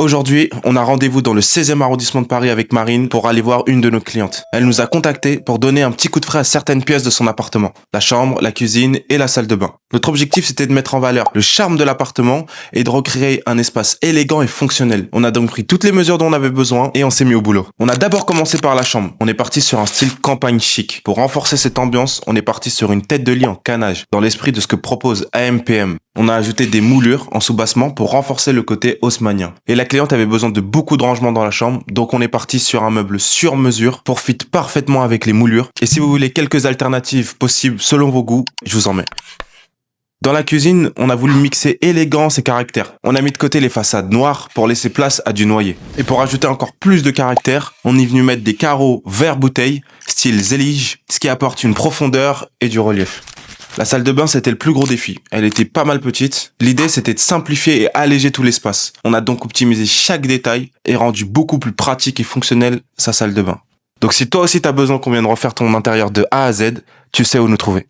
Aujourd'hui, on a rendez-vous dans le 16e arrondissement de Paris avec Marine pour aller voir une de nos clientes. Elle nous a contactés pour donner un petit coup de frais à certaines pièces de son appartement. La chambre, la cuisine et la salle de bain. Notre objectif, c'était de mettre en valeur le charme de l'appartement et de recréer un espace élégant et fonctionnel. On a donc pris toutes les mesures dont on avait besoin et on s'est mis au boulot. On a d'abord commencé par la chambre. On est parti sur un style campagne chic. Pour renforcer cette ambiance, on est parti sur une tête de lit en canage, dans l'esprit de ce que propose AMPM. On a ajouté des moulures en soubassement pour renforcer le côté haussmannien. Et la cliente avait besoin de beaucoup de rangement dans la chambre, donc on est parti sur un meuble sur mesure pour fit parfaitement avec les moulures. Et si vous voulez quelques alternatives possibles selon vos goûts, je vous en mets. Dans la cuisine, on a voulu mixer élégance et caractère. On a mis de côté les façades noires pour laisser place à du noyer. Et pour ajouter encore plus de caractère, on est venu mettre des carreaux vert bouteille, style Zélige, ce qui apporte une profondeur et du relief. La salle de bain, c'était le plus gros défi. Elle était pas mal petite. L'idée, c'était de simplifier et alléger tout l'espace. On a donc optimisé chaque détail et rendu beaucoup plus pratique et fonctionnel sa salle de bain. Donc si toi aussi t'as besoin qu'on vienne refaire ton intérieur de A à Z, tu sais où nous trouver.